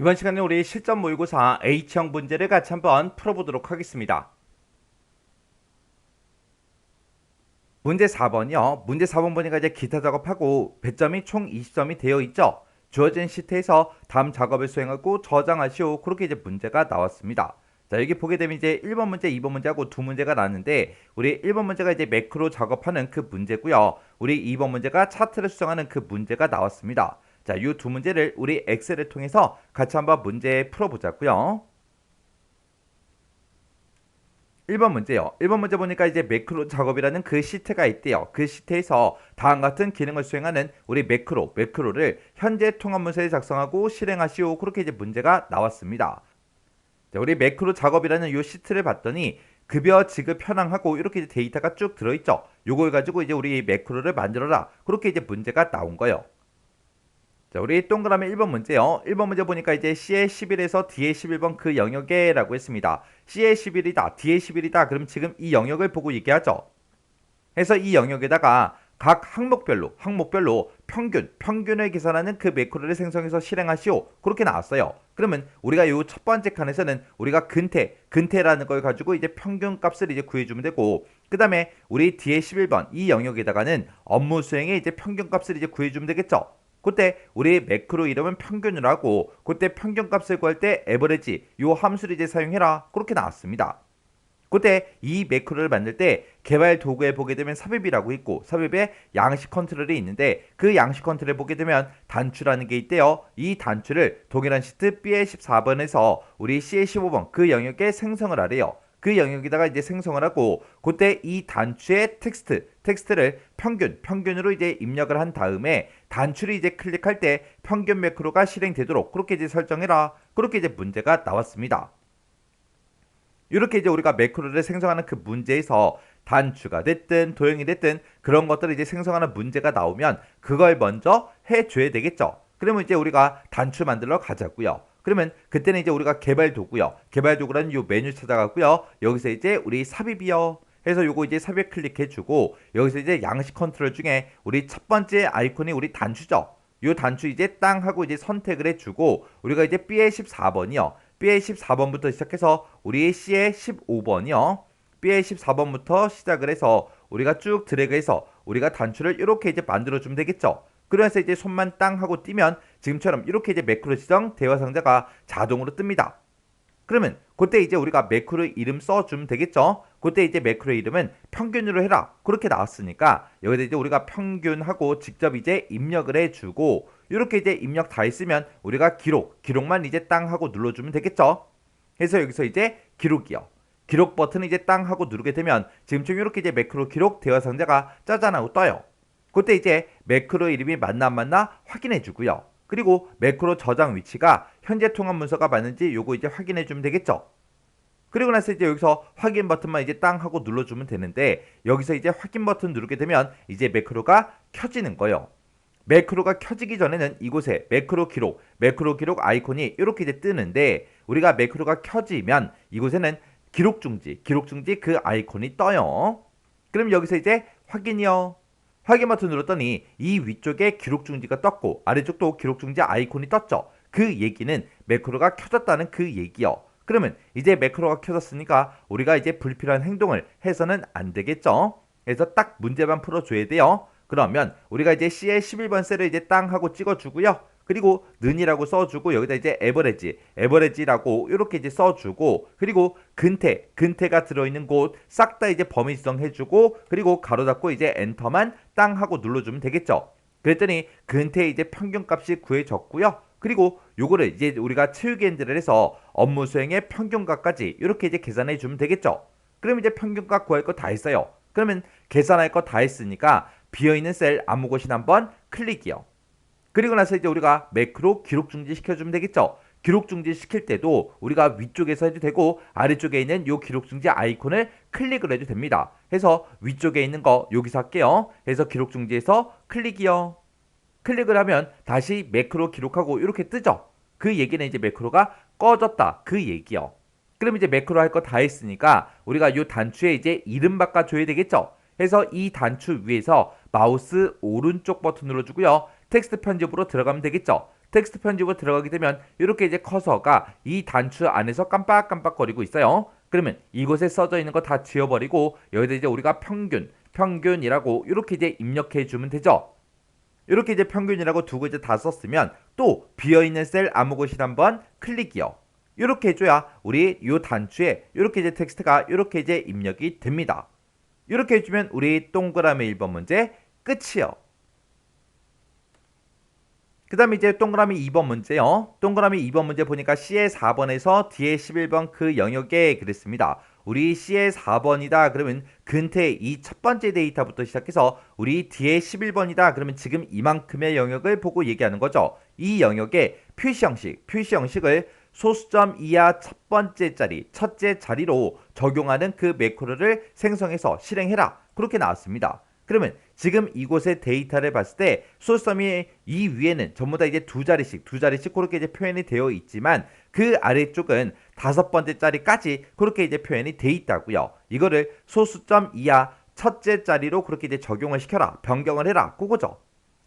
이번 시간에 우리 실전 모의고사 H형 문제를 같이 한번 풀어보도록 하겠습니다. 문제 4번이요. 문제 4번 보니까 이제 기타 작업하고 배점이 총 20점이 되어 있죠. 주어진 시트에서 다음 작업을 수행하고 저장하시오. 그렇게 이제 문제가 나왔습니다. 자, 여기 보게 되면 이제 1번 문제, 2번 문제하고 두 문제가 나왔는데 우리 1번 문제가 이제 매크로 작업하는 그 문제고요. 우리 2번 문제가 차트를 수정하는 그 문제가 나왔습니다. 자, 이 두 문제를 우리 엑셀을 통해서 같이 한번 문제 풀어보자고요. 1번 문제요. 1번 문제 보니까 이제 매크로 작업이라는 그 시트가 있대요. 그 시트에서 다음 같은 기능을 수행하는 우리 매크로를 현재 통합 문서에 작성하고 실행하시오. 그렇게 이제 문제가 나왔습니다. 자, 우리 매크로 작업이라는 이 시트를 봤더니 급여 지급 현황하고 이렇게 이제 데이터가 쭉 들어있죠. 요걸 가지고 이제 우리 매크로를 만들어라. 그렇게 이제 문제가 나온 거예요. 자, 우리 동그라미 1번 문제요. 1번 문제 보니까 이제 C의 11에서 D의 11번 그 영역에 라고 했습니다. C의 11이다, D의 11이다. 그럼 지금 이 영역을 보고 얘기하죠. 해서 이 영역에다가 각 항목별로 평균을 계산하는 그 매크로를 생성해서 실행하시오. 그렇게 나왔어요. 그러면 우리가 이 첫 번째 칸에서는 우리가 근태라는 걸 가지고 이제 평균 값을 이제 구해주면 되고, 그 다음에 우리 D의 11번 이 영역에다가는 업무 수행의 이제 평균 값을 이제 구해주면 되겠죠. 그때 우리 매크로 이름은 평균을 하고 그때 평균 값을 구할 때 에버리지 요 함수를 이제 사용해라. 그렇게 나왔습니다. 그때 이 매크로를 만들 때 개발 도구에 보게 되면 삽입이라고 있고 삽입에 양식 컨트롤이 있는데 그 양식 컨트롤에 보게 되면 단추라는 게 있대요. 이 단추를 동일한 시트 B의 14번에서 우리 C의 15번 그 영역에 생성을 하래요. 그 영역에다가 이제 생성을 하고 그때 이 단추의 텍스트를 평균으로 이제 입력을 한 다음에 단추를 이제 클릭할 때 평균 매크로가 실행되도록 그렇게 이제 설정해라. 그렇게 이제 문제가 나왔습니다. 이렇게 이제 우리가 매크로를 생성하는 그 문제에서 단추가 됐든 도형이 됐든 그런 것들을 이제 생성하는 문제가 나오면 그걸 먼저 해줘야 되겠죠. 그러면 이제 우리가 단추 만들러 가자고요. 그러면 그때는 이제 우리가 개발 도구라는 요 메뉴 찾아가고요. 여기서 이제 우리 삽입이요. 해서 요거 이제 삽입 클릭해주고 여기서 이제 양식 컨트롤 중에 우리 첫 번째 아이콘이 우리 단추죠. 요 단추 이제 땅 하고 이제 선택을 해주고 우리가 이제 B의 14번이요. B의 14번부터 시작해서 우리 C의 15번이요. B의 14번부터 시작을 해서 우리가 쭉 드래그해서 우리가 단추를 이렇게 이제 만들어주면 되겠죠. 그래서 이제 손만 땅 하고 띄면 지금처럼 이렇게 이제 매크로 지정 대화 상자가 자동으로 뜹니다. 그러면 그때 이제 우리가 매크로 이름 써주면 되겠죠. 그때 이제 매크로 이름은 평균으로 해라. 그렇게 나왔으니까 여기다 이제 우리가 평균하고 직접 이제 입력을 해주고 이렇게 이제 입력 다 했으면 우리가 기록만 이제 땅 하고 눌러주면 되겠죠. 그래서 여기서 이제 기록이요. 기록 버튼을 이제 땅 하고 누르게 되면 지금처럼 이렇게 이제 매크로 기록 대화 상자가 짜잔 하고 떠요. 그때 이제 매크로 이름이 맞나 안 맞나 확인해 주고요. 그리고 매크로 저장 위치가 현재 통합 문서가 맞는지 요거 이제 확인해 주면 되겠죠. 그리고 나서 이제 여기서 확인 버튼만 이제 땅 하고 눌러주면 되는데 여기서 이제 확인 버튼 누르게 되면 이제 매크로가 켜지는 거예요. 매크로가 켜지기 전에는 이곳에 매크로 기록 아이콘이 이렇게 이제 뜨는데 우리가 매크로가 켜지면 이곳에는 기록 중지 그 아이콘이 떠요. 그럼 여기서 이제 확인이요. 확인 버튼 눌렀더니 이 위쪽에 기록 중지가 떴고 아래쪽도 기록 중지 아이콘이 떴죠. 그 얘기는 매크로가 켜졌다는 그 얘기요. 그러면 이제 매크로가 켜졌으니까 우리가 이제 불필요한 행동을 해서는 안 되겠죠. 그래서 딱 문제만 풀어줘야 돼요. 그러면 우리가 이제 C의 11번 셀을 이제 땅 하고 찍어주고요. 그리고 는이라고 써주고 여기다 이제 에버레지라고 이렇게 이제 써주고 그리고 근태가 들어있는 곳 싹 다 이제 범위 지정해주고 그리고 가로 닫고 이제 엔터만 땅 하고 눌러주면 되겠죠. 그랬더니 근태의 이제 평균값이 구해졌고요. 그리고 요거를 이제 우리가 채우기 핸들을 해서 업무 수행의 평균값까지 이렇게 이제 계산해 주면 되겠죠. 그럼 이제 평균값 구할 거 다 했어요. 그러면 계산할 거 다 했으니까 비어있는 셀 아무 곳이나 한번 클릭이요. 그리고 나서 이제 우리가 매크로 기록 중지 시켜주면 되겠죠. 기록 중지 시킬 때도 우리가 위쪽에서 해도 되고 아래쪽에 있는 요 기록 중지 아이콘을 클릭을 해도 됩니다. 해서 위쪽에 있는 거 여기서 할게요. 해서 기록 중지에서 클릭이요. 클릭을 하면 다시 매크로 기록하고 이렇게 뜨죠. 그 얘기는 이제 매크로가 꺼졌다 그 얘기요. 그럼 이제 매크로 할 거 다 했으니까 우리가 요 단추에 이제 이름 바꿔줘야 되겠죠. 해서 이 단추 위에서 마우스 오른쪽 버튼 눌러주고요. 텍스트 편집으로 들어가면 되겠죠. 텍스트 편집으로 들어가게 되면 이렇게 이제 커서가 이 단추 안에서 깜빡깜빡거리고 있어요. 그러면 이곳에 써져 있는 거 다 지워버리고 여기다 이제 우리가 평균이라고 이렇게 이제 입력해 주면 되죠. 이렇게 이제 평균이라고 두고 이제 다 썼으면 또 비어있는 셀 아무 곳이나 한번 클릭이요. 이렇게 해줘야 우리 요 단추에 이렇게 이제 텍스트가 이렇게 이제 입력이 됩니다. 이렇게 해주면 우리 동그라미 1번 문제 끝이요. 그 다음에 이제 동그라미 2번 문제요. 동그라미 2번 문제 보니까 C의 4번에서 D의 11번 그 영역에 그랬습니다. 우리 C의 4번이다 그러면 근태 이 첫 번째 데이터부터 시작해서 우리 D의 11번이다 그러면 지금 이만큼의 영역을 보고 얘기하는 거죠. 이 영역의 표시 형식을 소수점 이하 첫 번째 자리, 첫째 자리로 적용하는 그 매크로를 생성해서 실행해라. 그렇게 나왔습니다. 그러면 지금 이곳의 데이터를 봤을 때 소수점이 이 위에는 전부 다 이제 두 자리씩 그렇게 이제 표현이 되어 있지만 그 아래쪽은 다섯 번째 자리까지 그렇게 이제 표현이 돼 있다고요. 이거를 소수점 이하 첫째 자리로 그렇게 이제 적용을 시켜라. 변경을 해라. 그거죠.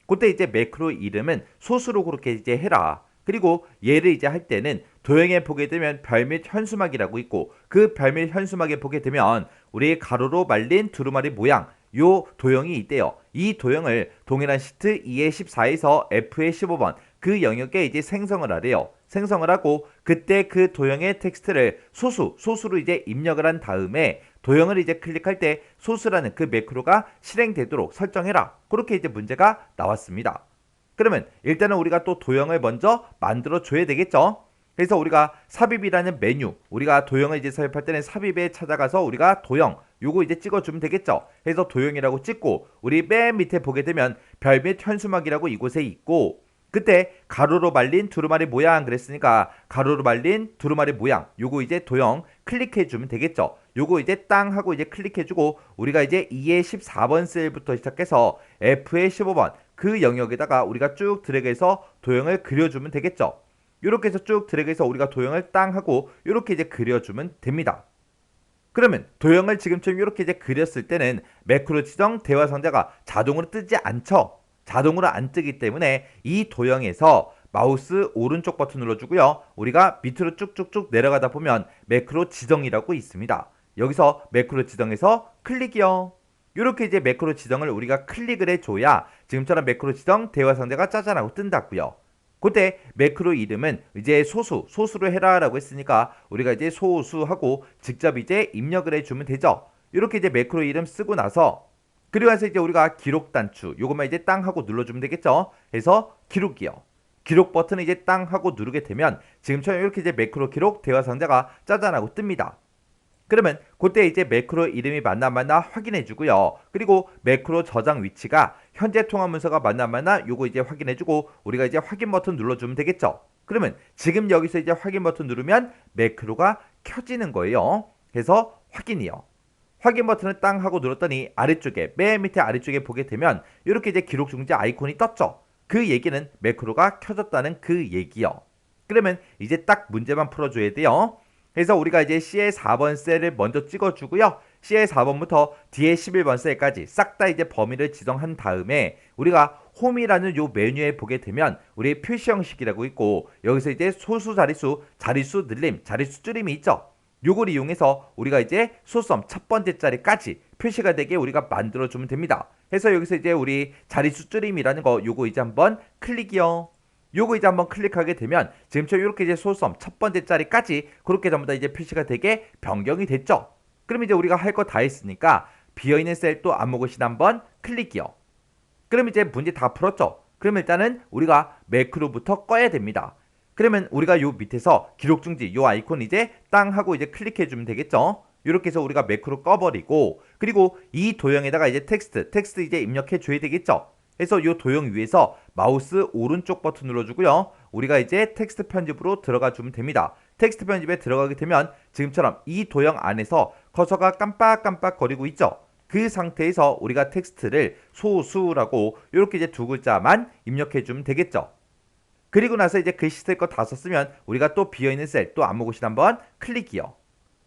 그때 이제 매크로 이름은 소수로 그렇게 이제 해라. 그리고 얘를 이제 할 때는 도형에 보게 되면 별 및 현수막이라고 있고 그 별 및 현수막에 보게 되면 우리 가로로 말린 두루마리 모양 요 도형이 있대요. 이 도형을 동일한 시트 2의 14에서 F의 15번 그 영역에 이제 생성을 하래요. 생성을 하고 그때 그 도형의 텍스트를 소수로 이제 입력을 한 다음에 도형을 이제 클릭할 때 소수라는 그 매크로가 실행되도록 설정해라. 그렇게 이제 문제가 나왔습니다. 그러면 일단은 우리가 또 도형을 먼저 만들어 줘야 되겠죠. 그래서 우리가 삽입이라는 메뉴, 우리가 도형을 이제 삽입할 때는 삽입에 찾아가서 우리가 도형 요거 이제 찍어주면 되겠죠. 그래서 도형이라고 찍고 우리 맨 밑에 보게 되면 별 및 현수막이라고 이곳에 있고 그때 가로로 말린 두루마리 모양 그랬으니까 가로로 말린 두루마리 모양 요거 이제 도형 클릭해주면 되겠죠. 요거 이제 땅 하고 이제 클릭해주고 우리가 이제 2의 14번 셀부터 시작해서 F의 15번 그 영역에다가 우리가 쭉 드래그해서 도형을 그려주면 되겠죠. 이렇게 해서 쭉 드래그해서 우리가 도형을 땅 하고 이렇게 이제 그려주면 됩니다. 그러면 도형을 지금처럼 이렇게 이제 그렸을 때는 매크로 지정 대화 상자가 자동으로 뜨지 않죠. 자동으로 안 뜨기 때문에 이 도형에서 마우스 오른쪽 버튼 눌러주고요. 우리가 밑으로 쭉쭉쭉 내려가다 보면 매크로 지정이라고 있습니다. 여기서 매크로 지정에서 클릭이요. 이렇게 이제 매크로 지정을 우리가 클릭을 해줘야 지금처럼 매크로 지정 대화 상자가 짜잔하고 뜬다고요. 그때 매크로 이름은 이제 소수로 해라라고 했으니까 우리가 이제 소수하고 직접 이제 입력을 해주면 되죠. 이렇게 이제 매크로 이름 쓰고 나서 그리고 나서 이제 우리가 기록 단추 요것만 이제 땅 하고 눌러주면 되겠죠. 해서 기록이요. 기록 버튼을 이제 땅 하고 누르게 되면 지금처럼 이렇게 이제 매크로 기록 대화 상자가 짜잔하고 뜹니다. 그러면 그때 이제 매크로 이름이 맞나 확인해 주고요. 그리고 매크로 저장 위치가 현재 통화 문서가 맞나 요거 이제 확인해 주고 우리가 이제 확인 버튼 눌러주면 되겠죠. 그러면 지금 여기서 이제 확인 버튼 누르면 매크로가 켜지는 거예요. 그래서 확인이요. 확인 버튼을 땅 하고 눌렀더니 아래쪽에 맨 밑에 아래쪽에 보게 되면 이렇게 이제 기록 중지 아이콘이 떴죠. 그 얘기는 매크로가 켜졌다는 그 얘기요. 그러면 이제 딱 문제만 풀어줘야 돼요. 그래서 우리가 이제 C의 4번 셀을 먼저 찍어주고요. C의 4번부터 D의 11번 셀까지 싹 다 이제 범위를 지정한 다음에 우리가 홈이라는 요 메뉴에 보게 되면 우리 표시 형식이라고 있고 여기서 이제 소수 자릿수 늘림, 자릿수 줄임이 있죠. 요걸 이용해서 우리가 이제 소수점 첫 번째 자리까지 표시가 되게 우리가 만들어주면 됩니다. 그래서 여기서 이제 우리 자릿수 줄임이라는 거 요거 이제 한번 클릭이요. 요거 이제 한번 클릭하게 되면 지금처럼 이렇게 이제 소수점 첫 번째 자리까지 그렇게 전부 다 이제 표시가 되게 변경이 됐죠. 그럼 이제 우리가 할 거 다 했으니까 비어있는 셀 또 아무 곳이나 한번 클릭이요. 그럼 이제 문제 다 풀었죠. 그럼 일단은 우리가 매크로부터 꺼야 됩니다. 그러면 우리가 요 밑에서 기록 중지 요 아이콘 이제 땅 하고 이제 클릭해 주면 되겠죠. 이렇게 해서 우리가 매크로 꺼버리고 그리고 이 도형에다가 이제 텍스트 이제 입력해 줘야 되겠죠. 그래서 이 도형 위에서 마우스 오른쪽 버튼 눌러주고요. 우리가 이제 텍스트 편집으로 들어가 주면 됩니다. 텍스트 편집에 들어가게 되면 지금처럼 이 도형 안에서 커서가 깜빡깜빡 거리고 있죠. 그 상태에서 우리가 텍스트를 소수라고 이렇게 이제 두 글자만 입력해 주면 되겠죠. 그리고 나서 이제 글씨 쓸 거 다 썼으면 우리가 또 비어있는 셀 또 아무 곳이나 한번 클릭이요.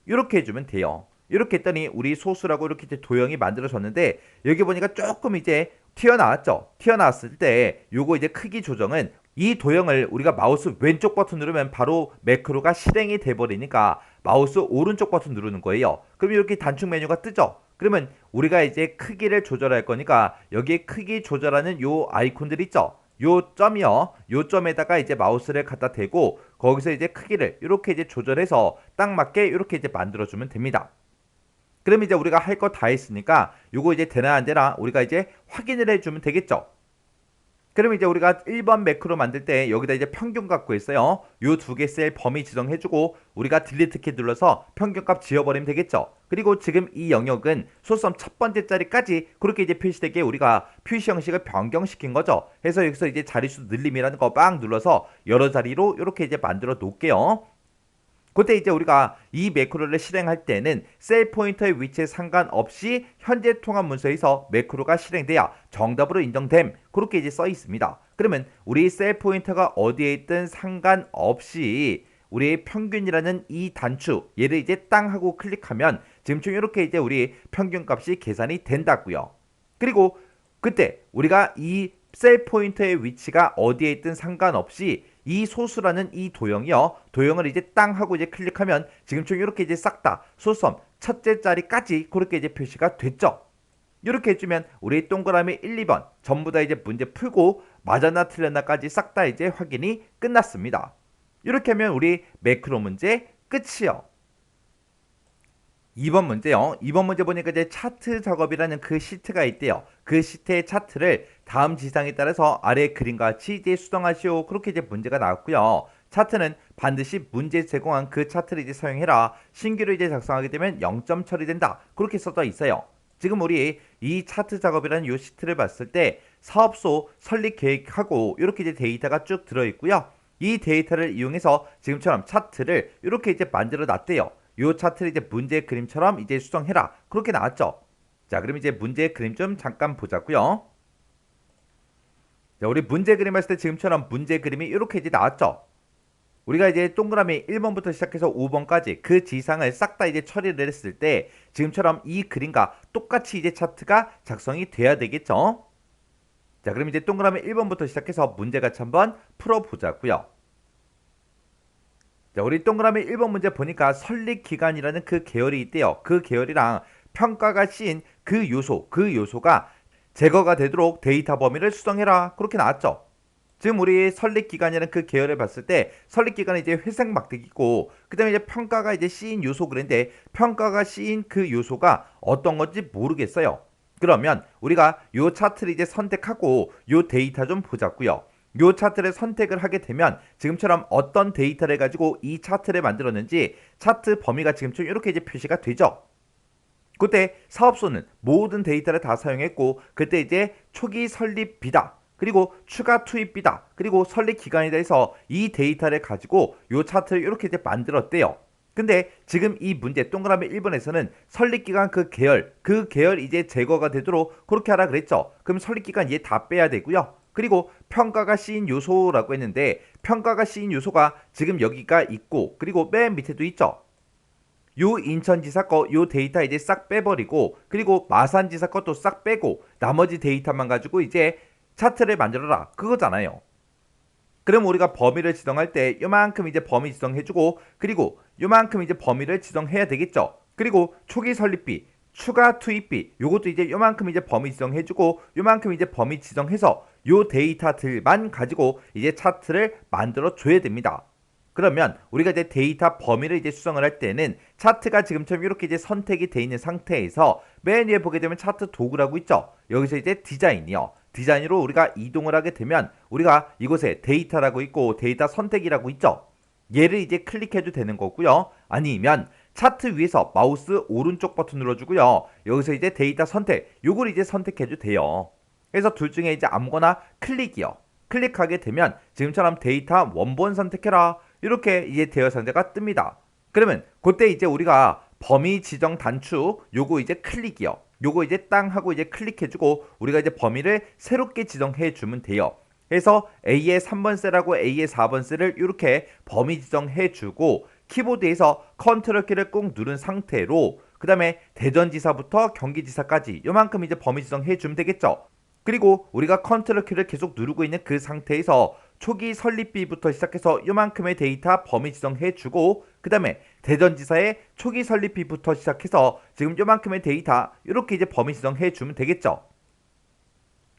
이렇게 해주면 돼요. 이렇게 했더니 우리 소수라고 이렇게 이제 도형이 만들어졌는데 여기 보니까 조금 이제 튀어나왔죠. 튀어나왔을 때 요거 이제 크기 조정은 이 도형을 우리가 마우스 왼쪽 버튼 누르면 바로 매크로가 실행이 돼 버리니까 마우스 오른쪽 버튼 누르는 거예요. 그럼 이렇게 단축 메뉴가 뜨죠. 그러면 우리가 이제 크기를 조절할 거니까 여기에 크기 조절하는 요 아이콘들 있죠. 요 점이요. 요 점에다가 이제 마우스를 갖다 대고 거기서 이제 크기를 이렇게 이제 조절해서 딱 맞게 이렇게 이제 만들어 주면 됩니다. 그럼 이제 우리가 할 거 다 했으니까 요거 이제 되나 안 되나 우리가 이제 확인을 해주면 되겠죠. 그럼 이제 우리가 1번 매크로 만들 때 여기다 이제 평균 갖고 있어요. 요 두 개 셀 범위 지정해주고 우리가 딜리트 키 눌러서 평균값 지워버리면 되겠죠. 그리고 지금 이 영역은 소수점 첫 번째 자리까지 그렇게 이제 표시되게 우리가 표시 형식을 변경시킨 거죠. 그래서 여기서 이제 자릿수 늘림이라는 거 빵 눌러서 여러 자리로 이렇게 이제 만들어 놓을게요. 그때 이제 우리가 이 매크로를 실행할 때는 셀 포인터의 위치에 상관없이 현재 통합 문서에서 매크로가 실행돼야 정답으로 인정됨. 그렇게 이제 써 있습니다. 그러면 우리 셀 포인터가 어디에 있든 상관없이 우리의 평균이라는 이 단추 얘를 이제 땅 하고 클릭하면 지금처럼 이렇게 이제 우리 평균값이 계산이 된다고요. 그리고 그때 우리가 이 셀 포인터의 위치가 어디에 있든 상관없이 이 소수라는 이 도형이요. 도형을 이제 땅 하고 이제 클릭하면 지금처럼 이렇게 이제 싹 다 소수점 첫째 자리까지 그렇게 이제 표시가 됐죠. 이렇게 해주면 우리 동그라미 1, 2번 전부 다 이제 문제 풀고 맞았나 틀렸나까지 싹 다 이제 확인이 끝났습니다. 이렇게 하면 우리 매크로 문제 끝이요. 2번 문제요. 2번 문제 보니까 이제 차트 작업이라는 그 시트가 있대요. 그 시트의 차트를 다음 지상에 따라서 아래 그림과 같이 이제 수정하시오. 그렇게 이제 문제가 나왔고요. 차트는 반드시 문제 제공한 그 차트를 이제 사용해라. 신규로 이제 작성하게 되면 0점 처리된다. 그렇게 써져 있어요. 지금 우리 이 차트 작업이라는 이 시트를 봤을 때 사업소 설립 계획하고 이렇게 이제 데이터가 쭉 들어있고요. 이 데이터를 이용해서 지금처럼 차트를 이렇게 이제 만들어 놨대요. 요 차트를 이제 문제 그림처럼 이제 수정해라. 그렇게 나왔죠. 자, 그럼 이제 문제 그림 좀 잠깐 보자고요. 자, 우리 문제 그림 했을 때 지금처럼 문제 그림이 이렇게 이제 나왔죠. 우리가 이제 동그라미 1번부터 시작해서 5번까지 그 지상을 싹 다 이제 처리를 했을 때 지금처럼 이 그림과 똑같이 이제 차트가 작성이 돼야 되겠죠. 자, 그럼 이제 동그라미 1번부터 시작해서 문제 같이 한번 풀어보자고요. 자, 우리 동그라미 1번 문제 보니까 설립기간이라는 그 계열이 있대요. 그 계열이랑 평가가 씌인 그 요소가 제거가 되도록 데이터 범위를 수정해라. 그렇게 나왔죠. 지금 우리 설립기간이라는 그 계열을 봤을 때 설립기간은 이제 회색 막대기고 그 다음에 이제 평가가 이제 씌인 요소 그랬는데 평가가 씌인 그 요소가 어떤 건지 모르겠어요. 그러면 우리가 요 차트를 이제 선택하고 요 데이터 좀 보자고요. 요 차트를 선택을 하게 되면 지금처럼 어떤 데이터를 가지고 이 차트를 만들었는지 차트 범위가 지금처럼 이렇게 이제 표시가 되죠. 그때 사업소는 모든 데이터를 다 사용했고 그때 이제 초기 설립비다. 그리고 추가 투입비다. 그리고 설립 기간에 대해서 이 데이터를 가지고 요 차트를 이렇게 이제 만들었대요. 근데 지금 이 문제 동그라미 1번에서는 설립기간 그 계열 이제 제거가 되도록 그렇게 하라 그랬죠. 그럼 설립기간 얘 다 빼야 되고요. 그리고 평가가 씌인 요소라고 했는데 평가가 씌인 요소가 지금 여기가 있고 그리고 맨 밑에도 있죠. 요 인천지사 거 요 데이터 이제 싹 빼버리고 그리고 마산지사 것도 싹 빼고 나머지 데이터만 가지고 이제 차트를 만들어라 그거잖아요. 그럼 우리가 범위를 지정할 때 요만큼 이제 범위 지정해주고 그리고 요만큼 이제 범위를 지정해야 되겠죠. 그리고 초기 설립비 추가 투입비 요것도 이제 요만큼 이제 범위 지정해주고 요만큼 이제 범위 지정해서 요 데이터들만 가지고 이제 차트를 만들어 줘야 됩니다. 그러면 우리가 이제 데이터 범위를 이제 수정을 할 때는 차트가 지금처럼 이렇게 이제 선택이 돼 있는 상태에서 맨 위에 보게 되면 차트 도구라고 있죠. 여기서 이제 디자인이요. 디자인으로 우리가 이동을 하게 되면 우리가 이곳에 데이터라고 있고 데이터 선택이라고 있죠. 얘를 이제 클릭해도 되는 거고요. 아니면 차트 위에서 마우스 오른쪽 버튼 눌러주고요. 여기서 이제 데이터 선택, 요걸 이제 선택해도 돼요. 그래서 둘 중에 이제 아무거나 클릭이요. 클릭하게 되면 지금처럼 데이터 원본 선택해라. 이렇게 이제 대여 상자가 뜹니다. 그러면 그때 이제 우리가 범위 지정 단추 요거 이제 클릭이요. 요거 이제 땅 하고 이제 클릭해주고 우리가 이제 범위를 새롭게 지정해 주면 돼요. 그래서 A의 3번 셀하고 A의 4번 셀을 이렇게 범위 지정해 주고 키보드에서 컨트롤 키를 꾹 누른 상태로 그 다음에 대전지사부터 경기지사까지 요만큼 이제 범위 지정해 주면 되겠죠. 그리고 우리가 컨트롤 키를 계속 누르고 있는 그 상태에서 초기 설립비부터 시작해서 요만큼의 데이터 범위 지정해주고 그 다음에 대전지사의 초기 설립비부터 시작해서 지금 요만큼의 데이터 이렇게 이제 범위 지정해주면 되겠죠.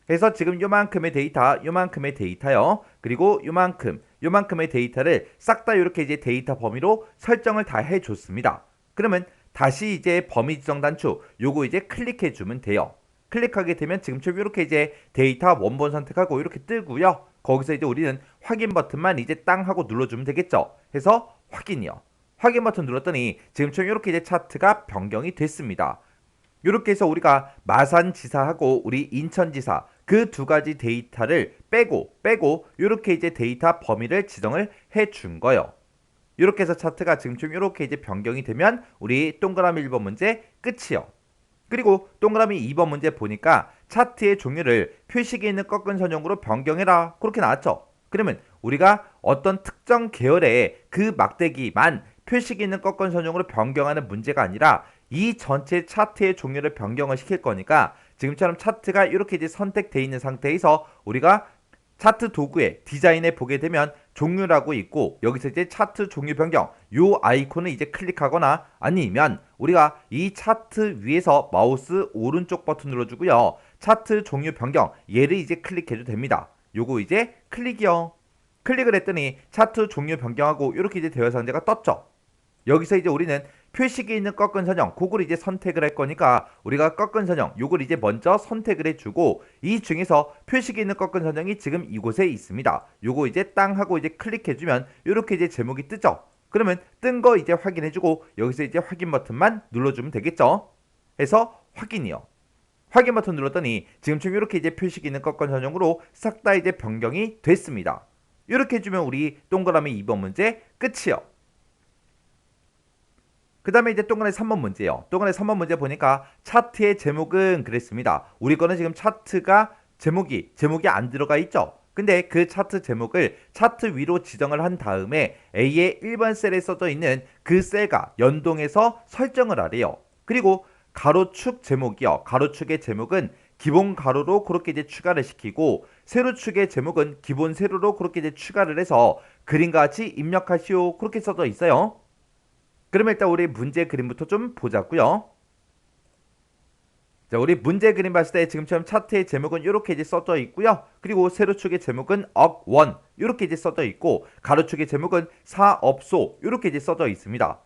그래서 지금 요만큼의 데이터, 요만큼의 데이터요. 그리고 요만큼의 데이터를 싹 다 이렇게 이제 데이터 범위로 설정을 다 해줬습니다. 그러면 다시 이제 범위 지정 단추 요거 이제 클릭해주면 돼요. 클릭하게 되면 지금처럼 이렇게 이제 데이터 원본 선택하고 이렇게 뜨고요. 거기서 이제 우리는 확인 버튼만 이제 땅 하고 눌러주면 되겠죠. 해서 확인이요. 확인 버튼 눌렀더니 지금처럼 이렇게 이제 차트가 변경이 됐습니다. 이렇게 해서 우리가 마산지사하고 우리 인천지사 그 두 가지 데이터를 빼고 이렇게 이제 데이터 범위를 지정을 해준 거예요. 이렇게 해서 차트가 지금처럼 이렇게 이제 변경이 되면 우리 동그라미 1번 문제 끝이요. 그리고 동그라미 2번 문제 보니까 차트의 종류를 표식에 있는 꺾은 선형으로 변경해라 그렇게 나왔죠. 그러면 우리가 어떤 특정 계열의 그 막대기만 표식에 있는 꺾은 선형으로 변경하는 문제가 아니라 이 전체 차트의 종류를 변경을 시킬 거니까 지금처럼 차트가 이렇게 이제 선택되어 있는 상태에서 우리가 차트 도구의 디자인에 보게 되면 종류라고 있고 여기서 이제 차트 종류 변경 요 아이콘을 이제 클릭하거나 아니면 우리가 이 차트 위에서 마우스 오른쪽 버튼 눌러주고요. 차트 종류 변경 얘를 이제 클릭해도 됩니다. 요거 이제 클릭이요. 클릭을 했더니 차트 종류 변경하고 이렇게 이제 대화 상자가 떴죠. 여기서 이제 우리는 표식에 있는 꺾은 선형 그걸 이제 선택을 할 거니까 우리가 꺾은 선형 요걸 이제 먼저 선택을 해주고 이 중에서 표식에 있는 꺾은 선형이 지금 이곳에 있습니다. 요거 이제 땅 하고 이제 클릭해주면 이렇게 이제 제목이 뜨죠. 그러면 뜬 거 이제 확인해주고 여기서 이제 확인 버튼만 눌러주면 되겠죠. 해서 확인이요. 확인 버튼 눌렀더니 지금처럼 이렇게 이제 표식이 있는 꺾은 선형으로 싹 다 이제 변경이 됐습니다. 이렇게 해주면 우리 동그라미 2번 문제 끝이요. 그 다음에 이제 동그라미 3번 문제요. 동그라미 3번 문제 보니까 차트의 제목은 그랬습니다. 우리 거는 지금 차트가 제목이 안 들어가 있죠. 근데 그 차트 제목을 차트 위로 지정을 한 다음에 A의 1번 셀에 써져 있는 그 셀과 연동해서 설정을 하래요. 그리고 가로축 제목이요. 가로축의 제목은 기본 가로로 그렇게 이제 추가를 시키고 세로축의 제목은 기본 세로로 그렇게 이제 추가를 해서 그림과 같이 입력하시오 그렇게 써져 있어요. 그러면 일단 우리 문제 그림부터 좀 보자고요. 자, 우리 문제 그림 봤을 때 지금처럼 차트의 제목은 이렇게 이제 써져 있고요. 그리고 세로축의 제목은 억원 이렇게 이제 써져 있고 가로축의 제목은 사업소 이렇게 이제 써져 있습니다.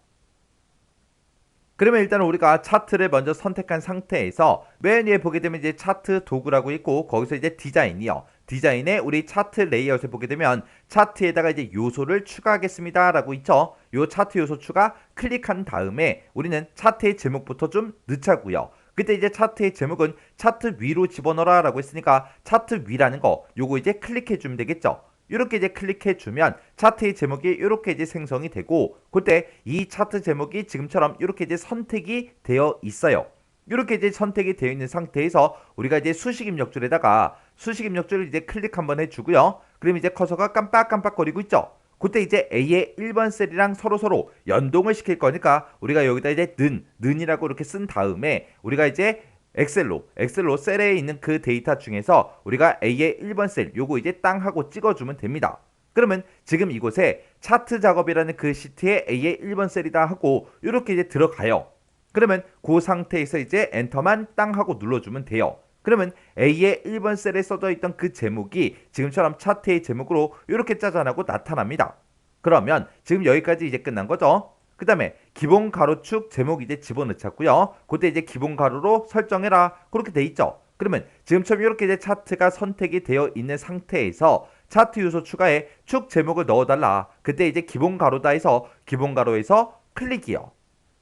그러면 일단 우리가 차트를 먼저 선택한 상태에서 맨 위에 보게 되면 이제 차트 도구라고 있고 거기서 이제 디자인이요. 디자인에 우리 차트 레이아웃에 보게 되면 차트에다가 이제 요소를 추가하겠습니다 라고 있죠. 요 차트 요소 추가 클릭한 다음에 우리는 차트의 제목부터 좀 넣자고요. 그때 이제 차트의 제목은 차트 위로 집어넣어라 라고 했으니까 차트 위라는 거 요거 이제 클릭해 주면 되겠죠. 이렇게 이제 클릭해 주면 차트의 제목이 이렇게 이제 생성이 되고 그때 이 차트 제목이 지금처럼 이렇게 이제 선택이 되어 있어요. 이렇게 이제 선택이 되어 있는 상태에서 우리가 이제 수식 입력줄에다가 수식 입력줄을 이제 클릭 한번 해주고요. 그럼 이제 커서가 깜빡깜빡거리고 있죠. 그때 이제 A의 1번 셀이랑 서로 연동을 시킬 거니까 우리가 여기다 이제 는이라고 이렇게 쓴 다음에 우리가 이제 엑셀로 셀에 있는 그 데이터 중에서 우리가 A의 1번 셀 요거 이제 땅 하고 찍어주면 됩니다. 그러면 지금 이곳에 차트 작업이라는 그 시트에 A의 1번 셀이다 하고 이렇게 이제 들어가요. 그러면 그 상태에서 이제 엔터만 땅 하고 눌러주면 돼요. 그러면 A의 1번 셀에 써져 있던 그 제목이 지금처럼 차트의 제목으로 이렇게 짜잔하고 나타납니다. 그러면 지금 여기까지 이제 끝난 거죠. 그 다음에 기본 가로축 제목 이제 집어넣자고요. 그때 이제 기본 가로로 설정해라 그렇게 돼 있죠. 그러면 지금처럼 이렇게 이제 차트가 선택이 되어 있는 상태에서 차트 요소 추가에 축 제목을 넣어달라. 그때 이제 기본 가로다 해서 기본 가로에서 클릭이요.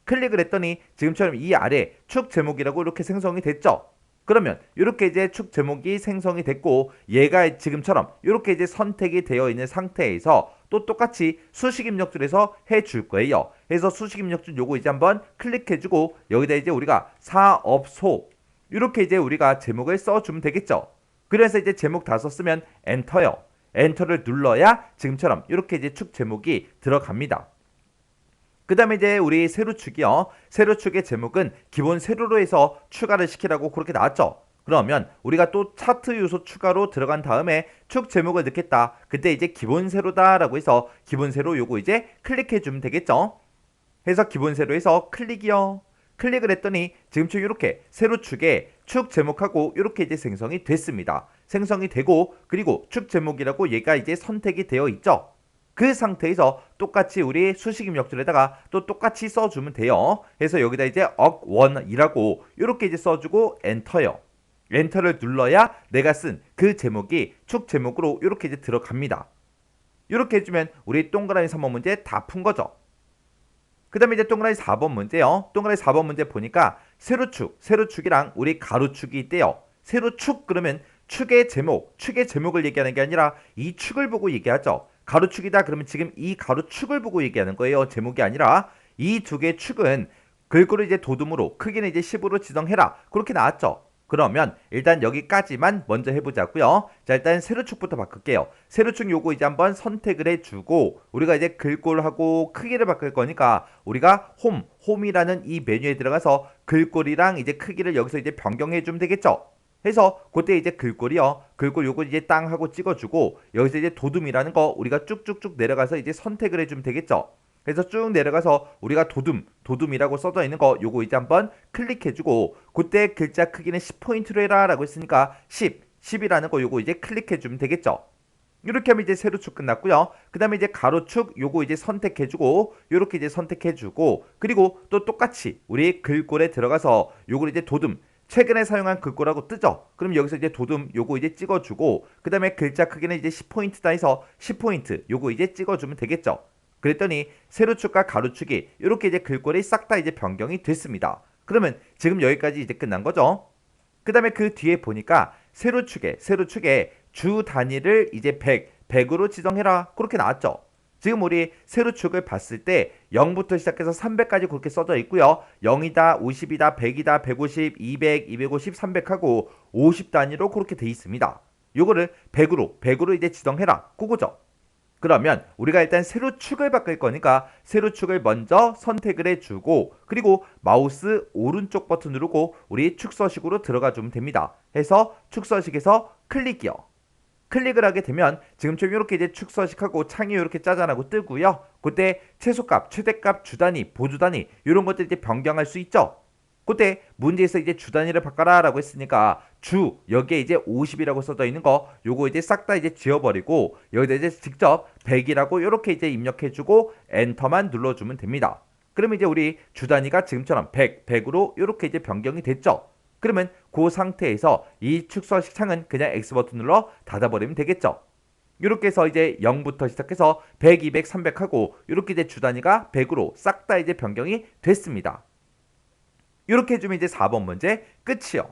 클릭을 했더니 지금처럼 이 아래 축 제목이라고 이렇게 생성이 됐죠. 그러면 이렇게 이제 축 제목이 생성이 됐고 얘가 지금처럼 이렇게 이제 선택이 되어 있는 상태에서 또 똑같이 수식 입력줄에서 해줄 거예요. 그래서 수식 입력줄 요거 이제 한번 클릭해주고 여기다 이제 우리가 사업소 이렇게 이제 우리가 제목을 써주면 되겠죠. 그래서 이제 제목 다 썼으면 엔터요. 엔터를 눌러야 지금처럼 이렇게 이제 축 제목이 들어갑니다. 그 다음에 이제 우리 세로축이요. 세로축의 제목은 기본 세로로 해서 추가를 시키라고 그렇게 나왔죠. 그러면 우리가 또 차트 요소 추가로 들어간 다음에 축 제목을 넣겠다. 그때 이제 기본 세로다라고 해서 기본 세로 요거 이제 클릭해 주면 되겠죠. 해서 기본 세로에서 클릭이요. 클릭을 했더니 지금처럼 이렇게 세로축에 축 제목하고 이렇게 이제 생성이 됐습니다. 생성이 되고 그리고 축 제목이라고 얘가 이제 선택이 되어 있죠. 그 상태에서 똑같이 우리 수식 입력줄에다가 또 똑같이 써주면 돼요. 그래서 여기다 이제 억원이라고 이렇게 이제 써주고 엔터요. 엔터를 눌러야 내가 쓴 그 제목이 축 제목으로 이렇게 이제 들어갑니다. 이렇게 해주면 우리 동그라미 3번 문제 다 푼 거죠. 그 다음에 이제 동그라미 4번 문제요. 동그라미 4번 문제 보니까 세로축이랑 우리 가로축이 있대요. 세로축 그러면 축의 제목을 얘기하는 게 아니라 이 축을 보고 얘기하죠. 가로축이다 그러면 지금 이 가로축을 보고 얘기하는 거예요. 제목이 아니라 이 두 개의 축은 글꼴을 이제 도둠으로 크기는 이제 10으로 지정해라. 그렇게 나왔죠. 그러면 일단 여기까지만 먼저 해보자고요. 자, 일단 세로축부터 바꿀게요. 세로축 요거 이제 한번 선택을 해주고 우리가 이제 글꼴하고 크기를 바꿀 거니까 우리가 홈이라는 이 메뉴에 들어가서 글꼴이랑 이제 크기를 여기서 이제 변경해 주면 되겠죠. 해서 그때 이제 글꼴 요거 이제 땅 하고 찍어주고 여기서 이제 도둠이라는 거 우리가 쭉쭉쭉 내려가서 이제 선택을 해주면 되겠죠. 그래서 쭉 내려가서 우리가 도둠이라고 써져 있는 거 요거 이제 한번 클릭해주고 그때 글자 크기는 10포인트로 해라 라고 했으니까 10이라는 거 요거 이제 클릭해주면 되겠죠. 이렇게 하면 이제 세로축 끝났고요. 그 다음에 이제 가로축 요거 이제 선택해주고 요렇게 이제 선택해주고 그리고 또 똑같이 우리 글꼴에 들어가서 요걸 이제 도둠 최근에 사용한 글꼴하고 뜨죠. 그럼 여기서 이제 도둠 요거 이제 찍어주고 그 다음에 글자 크기는 이제 10포인트다 해서 10포인트 요거 이제 찍어주면 되겠죠. 그랬더니 세로축과 가로축이 이렇게 이제 글꼴이 싹 다 이제 변경이 됐습니다. 그러면 지금 여기까지 이제 끝난 거죠. 그 다음에 그 뒤에 보니까 세로축에 주 단위를 이제 100으로 지정해라. 그렇게 나왔죠. 지금 우리 세로축을 봤을 때 0부터 시작해서 300까지 그렇게 써져 있고요. 0이다, 50이다, 100이다, 150, 200, 250, 300하고 50 단위로 그렇게 돼 있습니다. 요거를 100으로 이제 지정해라. 그거죠. 그러면 우리가 일단 세로축을 바꿀 거니까 세로축을 먼저 선택을 해주고 그리고 마우스 오른쪽 버튼 누르고 우리 축서식으로 들어가 주면 됩니다. 해서 축서식에서 클릭이요. 클릭을 하게 되면 지금처럼 이렇게 이제 축서식하고 창이 이렇게 짜잔하고 뜨고요. 그때 최소값, 최대값, 주단위, 보주단위 이런 것들 이제 변경할 수 있죠. 그때 문제에서 이제 주 단위를 바꿔라 라고 했으니까 여기에 이제 50이라고 써져 있는 거 요거 이제 싹 다 이제 지워버리고 여기다 이제 직접 100이라고 이렇게 이제 입력해주고 엔터만 눌러주면 됩니다. 그러면 이제 우리 주 단위가 지금처럼 100으로 이렇게 이제 변경이 됐죠. 그러면 그 상태에서 이 축서식 창은 그냥 X 버튼 눌러 닫아버리면 되겠죠. 이렇게 해서 이제 0부터 시작해서 100, 200, 300하고 이렇게 이제 주 단위가 100으로 싹 다 이제 변경이 됐습니다. 이렇게 해주면 이제 4번 문제 끝이요.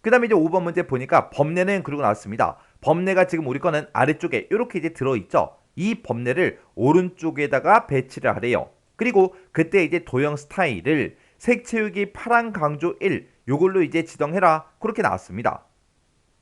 그 다음에 이제 5번 문제 보니까 범례는 그리고 나왔습니다. 범례가 지금 우리 거는 아래쪽에 이렇게 이제 들어있죠. 이 범례를 오른쪽에다가 배치를 하래요. 그리고 그때 이제 도형 스타일을 색 채우기 파란 강조 1 요걸로 이제 지정해라. 그렇게 나왔습니다.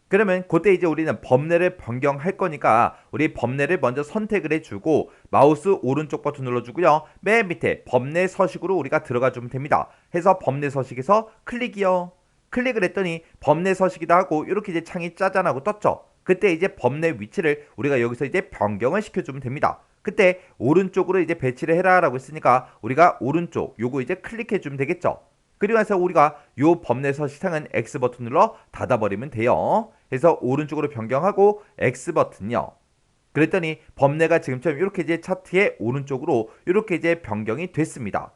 그러면 그때 이제 우리는 범례를 변경할 거니까 우리 범례를 먼저 선택을 해주고 마우스 오른쪽 버튼 눌러주고요. 맨 밑에 범례 서식으로 우리가 들어가 주면 됩니다. 해서 범례 서식에서 클릭이요. 클릭을 했더니 범례 서식이다 하고 이렇게 이제 창이 짜잔하고 떴죠. 그때 이제 범례 위치를 우리가 여기서 이제 변경을 시켜주면 됩니다. 그때 오른쪽으로 이제 배치를 해라 라고 했으니까 우리가 오른쪽 요거 이제 클릭해주면 되겠죠. 그리고 나서 우리가 요 범례 서식창은 X 버튼 눌러 닫아버리면 돼요. 그래서 오른쪽으로 변경하고 X 버튼요. 그랬더니 범례가 지금처럼 이렇게 이제 차트의 오른쪽으로 이렇게 이제 변경이 됐습니다.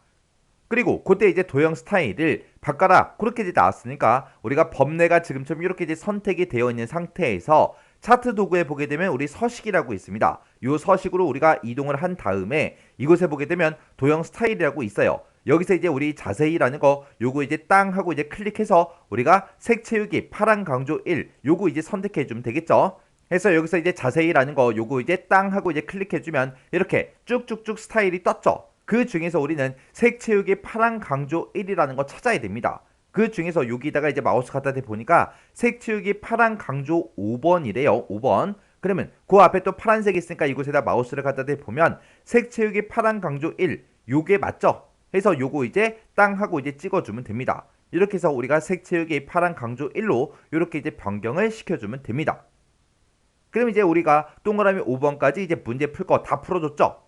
그리고 그때 이제 도형 스타일을 바꿔라. 그렇게 이제 나왔으니까 우리가 범례가 지금처럼 이렇게 이제 선택이 되어 있는 상태에서 차트 도구에 보게 되면 우리 서식이라고 있습니다. 이 서식으로 우리가 이동을 한 다음에 이곳에 보게 되면 도형 스타일이라고 있어요. 여기서 이제 우리 자세히라는 거 요거 이제 땅 하고 이제 클릭해서 우리가 색 채우기 파란 강조 1 요거 이제 선택해 주면 되겠죠. 해서 여기서 이제 자세히라는 거 요거 이제 땅 하고 이제 클릭해 주면 이렇게 쭉쭉쭉 스타일이 떴죠. 그 중에서 우리는 색 채우기 파란 강조 1이라는 거 찾아야 됩니다. 그 중에서 여기다가 이제 마우스 갖다 대 보니까 색 채우기 파란 강조 5번이래요. 5번. 그러면 그 앞에 또 파란색이 있으니까 이곳에다 마우스를 갖다 대 보면 색 채우기 파란 강조 1 요게 맞죠? 해서 요거 이제 땅 하고 이제 찍어주면 됩니다. 이렇게 해서 우리가 색채우기 파란 강조 1로 이렇게 이제 변경을 시켜주면 됩니다. 그럼 이제 우리가 동그라미 5번까지 이제 문제 풀 거 다 풀어줬죠?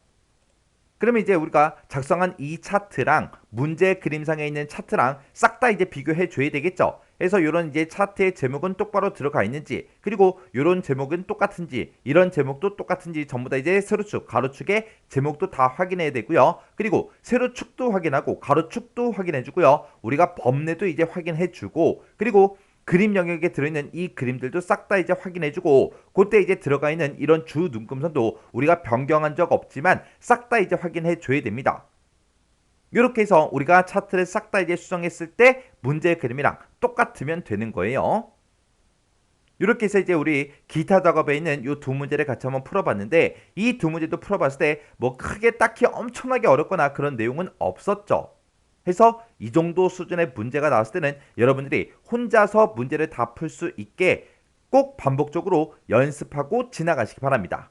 그러면 이제 우리가 작성한 이 차트랑 문제 그림상에 있는 차트랑 싹 다 이제 비교해 줘야 되겠죠. 그래서 이런 이제 차트의 제목은 똑바로 들어가 있는지, 그리고 이런 제목은 똑같은지, 이런 제목도 똑같은지 전부 다 이제 세로축, 가로축의 제목도 다 확인해야 되고요. 그리고 세로축도 확인하고 가로축도 확인해 주고요. 우리가 범례도 이제 확인해 주고, 그리고 그림 영역에 들어있는 이 그림들도 싹 다 이제 확인해주고, 그때 이제 들어가 있는 이런 주 눈금선도 우리가 변경한 적 없지만 싹 다 이제 확인해 줘야 됩니다. 이렇게 해서 우리가 차트를 싹 다 이제 수정했을 때 문제 그림이랑 똑같으면 되는 거예요. 이렇게 해서 이제 우리 기타 작업에 있는 이 두 문제를 같이 한번 풀어봤는데, 이 두 문제도 풀어봤을 때 뭐 크게 딱히 엄청나게 어렵거나 그런 내용은 없었죠. 해서 이 정도 수준의 문제가 나왔을 때는 여러분들이 혼자서 문제를 다 풀 수 있게 꼭 반복적으로 연습하고 지나가시기 바랍니다.